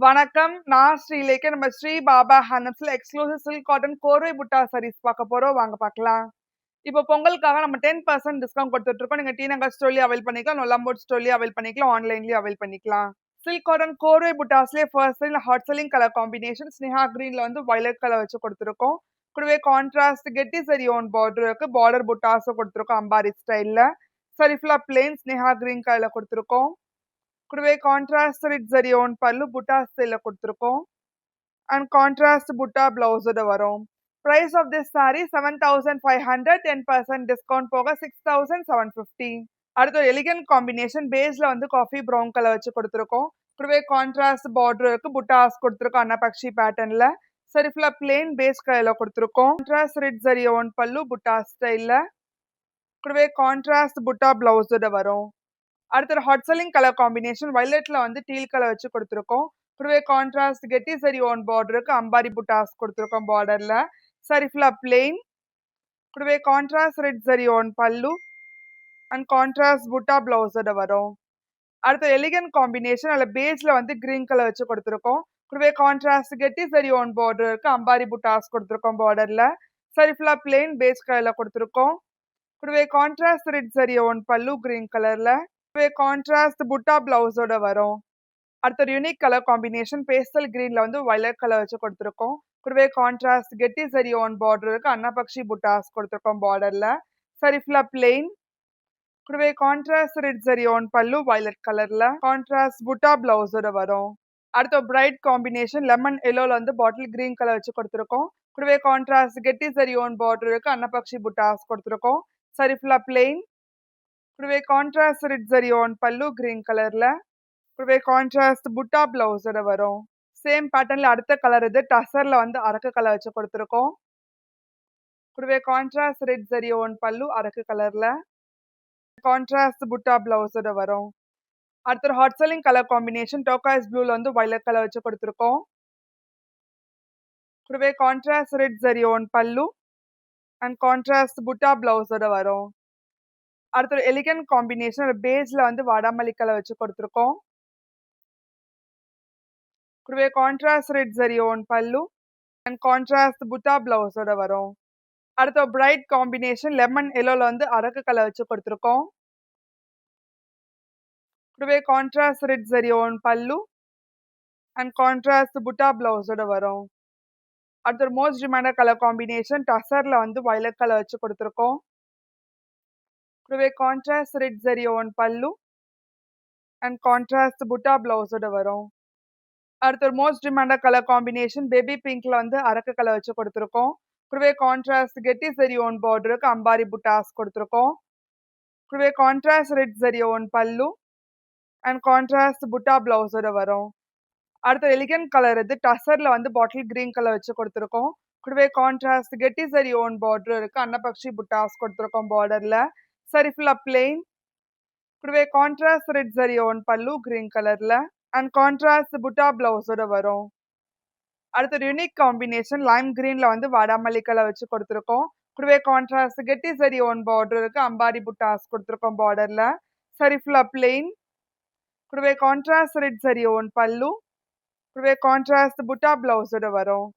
வணக்கம். நான் ஸ்ரீலேகா. நம்ம ஸ்ரீ பாபா ஹேண்ட்லூம்ஸ்ல எக்ஸ்க்ளூசிவ் சில்க் காட்டன் கோர்வை புட்டா சாரீஸ் பார்க்க போறோம். வாங்க பார்க்கலாம். இப்போ பொங்கலுக்காக நம்ம 10% டிஸ்கவுண்ட் கொடுத்துட்டு இருக்கோம். நீங்க டி நகர் ஸ்டோர்லயும் அவைல் பண்ணிக்கலாம், நொல்லம்பூட் ஸ்டோர்லயும் அவைல் பண்ணிக்கலாம், ஆன்லைன்லயும் அவைல் பண்ணிக்கலாம். சில்க் காட்டன் கோர்வை புட்டாஸ்லயே ஃபர்ஸ்ட் லைன்ல ஹாட் செல்லிங் கலர் காம்பினேஷன் ஸ்னேஹா கிரீன்ல வந்து வயலட் கலர் வச்சு கொடுத்துருக்கோம். கூடவே கான்ட்ராஸ்ட் கெட்டி சரி ஓன் பார்டர் இருக்கு. பார்டர் புட்டாஸும் கொடுத்துருக்கோம் அம்பாரி ஸ்டைல்ல. சரி ஃபுல்லா பிளெயின் ஸ்னேஹா கிரீன் கலர்ல கொடுத்துருக்கோம். கூடவே கான்ட்ராஸ்ட் ரிட் ஜரி ஓன் பல்லு புட்டா ஸ்டைல்ல கொடுத்துருக்கோம். அண்ட் கான்ட்ராஸ்ட் புட்டா பிளவுஸோட வரும். Price of this sari 7500, 10% discount போக 6750. அடுத்து எலிகன்ட் காம்பினேஷன் பேஸ்ல வந்து காஃபி ப்ரௌன் கலர் வச்சு கொடுத்துருக்கோம். கூடவே கான்ட்ராஸ்ட் பார்டர் இருக்கு, புட்டாஸ் கொடுத்துருக்கோம் அன்னபக்ஷி பேட்டர்ன்ல. சரி ஃபுல்லா பிளெயின் பேஸ் கலர்ல கொடுத்துருக்கோம். கான்ட்ராஸ்ட் ரிட் ஜரி ஓன் பல்லு புட்டா ஸ்டைல்ல. கூடவே கான்ட்ராஸ்ட் புட்டா பிளவுஸோட வரும். அடுத்து ஹாட் செல்லிங் கலர் காம்பினேஷன் வயலட்ல வந்து டீல் கலர் வச்சு கொடுத்துருக்கோம். கூடவே கான்ட்ராஸ்ட் கெட்டி சரி ஓன் பார்டருக்கு அம்பாரி புட்டாஸ் கொடுத்துருக்கோம் பார்டர்ல. சரி ஃபுல்லா பிளெயின். கூடவே கான்ட்ராஸ்ட் ரெட் சரி ஓன் பல்லு அண்ட் கான்ட்ராஸ்ட் புட்டா பிளவுஸோட வரும். அடுத்து எலிகன்ட் காம்பினேஷன் அதில் பேஸ்ல வந்து கிரீன் கலர் வச்சு கொடுத்துருக்கோம். கூடவே கான்ட்ராஸ்ட் கெட்டி சரி ஓன் பார்டர் இருக்கு, அம்பாரி புட்டாஸ் கொடுத்துருக்கோம் பார்டர்ல. சரி ஃபுல்லா பிளெயின் பேஸ் கலர்ல கொடுத்துருக்கோம். கூடவே கான்ட்ராஸ்ட் ரெட் சரி ஓன் பல்லு கிரீன் கலர்ல. கான்ட்ராஸ்ட் புட்டா பிளவுஸோட வரும். அடுத்த ஒரு யூனிக் கலர் காம்பினேஷன் பேஸ்டல் கிரீன்ல வந்து வயலட் கலர் வச்சு கொடுத்துருக்கோம். கூடவே கான்ட்ராஸ்ட் கெட்டி சரி ஓன் பார்டர் இருக்கு, அன்னபக்ஷி புட்டாஸ் கொடுத்துருக்கோம் பார்டர்ல. சரி ஃபுல்லா பிளெயின். கூடவே கான்ட்ராஸ்ட் ரெட் சரி ஓன் பல்லு வயலட் கலர்ல. கான்ட்ராஸ்ட் புட்டா பிளவுஸோட வரும். அடுத்த பிரைட் காம்பினேஷன் லெமன் எல்லோல வந்து பாட்டில் கிரீன் கலர் வச்சு கொடுத்துருக்கோம். கூடவே கான்ட்ராஸ்ட் கெட்டி சரி ஓன் பார்டர் இருக்கு, அன்னபக்ஷி புட்டாஸ் கொடுத்துருக்கோம். சரி ஃபுல்லா பிளெயின். கூடவே கான்ட்ராஸ்ட் ரெட் ஜரி ஓன் பல்லு கிரீன் கலர்ல. கூடவே கான்ட்ராஸ்ட் புட்டா பிளவுஸோட வரும். சேம் பேட்டர்ன்ல அடுத்த கலர் இது டசர்ல வந்து அரக்கு கலர் வச்சு கொடுத்துருக்கோம். கூடவே கான்ட்ராஸ்ட் ரெட் ஜரி ஓன் பல்லு அரக்கு கலர்ல. கான்ட்ராஸ்ட் புட்டா பிளவுஸோட வரும். அடுத்த ஹாட் செல்லிங் கலர் காம்பினேஷன் டோக்காய்ஸ் ப்ளூல வந்து வயலட் கலர் வச்சு கொடுத்துருக்கோம். கூடவே கான்ட்ராஸ்ட் ரெட் ஜரி ஓன் பல்லு அண்ட் கான்ட்ராஸ்ட் புட்டா பிளவுஸோட வரும். அடுத்த எலிகன்ட் காம்பினேஷன் பேஸ்ல வந்து வாடாமல்லி கலர் வச்சு கொடுத்துருக்கோம். கூடவே கான்ட்ராஸ்ட் ரெட் ஜரி ஓன் பல்லு அண்ட் கான்ட்ராஸ்ட் புட்டா பிளவுஸோட வரும். அடுத்த பிரைட் காம்பினேஷன் லெமன் எல்லோல வந்து அரக்கு கலர் வச்சு கொடுத்துருக்கோம். கூடவே கான்ட்ராஸ்ட் ரெட் ஜரி ஓன் பல்லு அண்ட் கான்ட்ராஸ்ட் புட்டா பிளவுஸோட வரும். அடுத்த ஒரு மோஸ்ட் டிமாண்டட் கலர் காம்பினேஷன் டசர்ல வந்து வயலட் கலர் வச்சு கொடுத்துருக்கோம். கூடவே கான்ட்ராஸ்ட் ரெட் ஜரி ஓன் பல்லு அண்ட் கான்ட்ராஸ்ட் புட்டா பிளவுஸோட வரும். அடுத்த ஒரு most demanded colour combination baby பிங்க்ல வந்து அரக்கு கலர் வச்சு கொடுத்துருக்கோம். கூடவே கான்ட்ராஸ்ட் கெட்டி சரி ஓன் பார்டருக்கு அம்பாரி புட்டாஸ் கொடுத்துருக்கோம். கூடவே கான்ட்ராஸ்ட் ரெட் ஜரி ஓன் பல்லு அண்ட் கான்ட்ராஸ்ட் புட்டா பிளவுஸோட வரும். அடுத்த எலிகன்ட் கலர் இது டசர்ல வந்து பாட்டில் கிரீன் கலர் வச்சு கொடுத்துருக்கோம். கூடவே கான்ட்ராஸ்ட் கெட்டி சரி ஓன் பார்டர் இருக்கு, அன்னபக்ஷி புட்டாஸ் கொடுத்துருக்கோம் பார்டர்ல. சரி ஃபுல்லா பிளெயின். கூடவே கான்ட்ராஸ்ட் ரெட் ஜரி ஓன் பல்லு கிரீன் கலர்ல அண்ட் கான்ட்ராஸ்ட் புட்டா பிளவுஸோட வரும். அடுத்த ஒரு யூனிக் காம்பினேஷன் லைம் கிரீன்ல வந்து வாடாமல்லி கலர் வச்சு கொடுத்துருக்கோம். கூடவே கான்ட்ராஸ்ட் கெட்டி சரி ஓன் பார்டர் இருக்கு, அம்பாரி புட்டாஸ் கொடுத்துருக்கோம் பார்டர்ல. சரி ஃபுல்லா பிளெயின். கூடவே கான்ட்ராஸ்ட் ரெட் சரி ஓன் பல்லு. கூடவே கான்ட்ராஸ்ட் புட்டா பிளவுஸோட வரும்.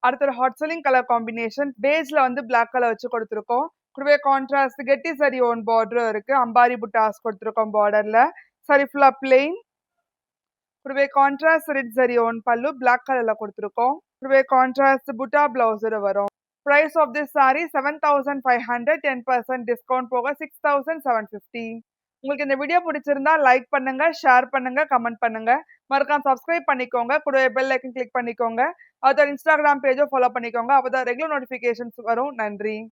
அடுத்த ஒரு ஹாட் செல்லிங் கலர் காம்பினேஷன் பேஸ்ல வந்து பிளாக் கலர் வச்சு கொடுத்துருக்கோம். கூடவே கான்ட்ராஸ்ட் கெட்டி சரி ஓன் பார்டர் இருக்கு, அம்பாரி புட்டாஸ் கொடுத்துருக்கோம் பார்டர்ல. சரி ஃபுல்லா பிளெயின். கூடவே contrast red zari own pallu black கலர்ல கொடுத்துருக்கோம். கூடவே கான்ட்ராஸ்ட் புட்டா பிளவுஸோட வரும். Price of this sari 7500, 10% discount போக 6750. உங்களுக்கு இந்த வீடியோ பிடிச்சிருந்தா லைக் பண்ணுங்க, ஷேர் பண்ணுங்க, கமெண்ட் பண்ணுங்க. மறக்காம சப்ஸ்கிரைப் பண்ணிக்கோங்க. கூடவே பெல் ஐக்கன் கிளிக் பண்ணிக்கோங்க. அதோட இன்ஸ்டாகிராம் பேஜை ஃபாலோ பண்ணிக்கோங்க. அப்பதான் ரெகுலர் நோட்டிபிகேஷன்ஸ் வரும். நன்றி.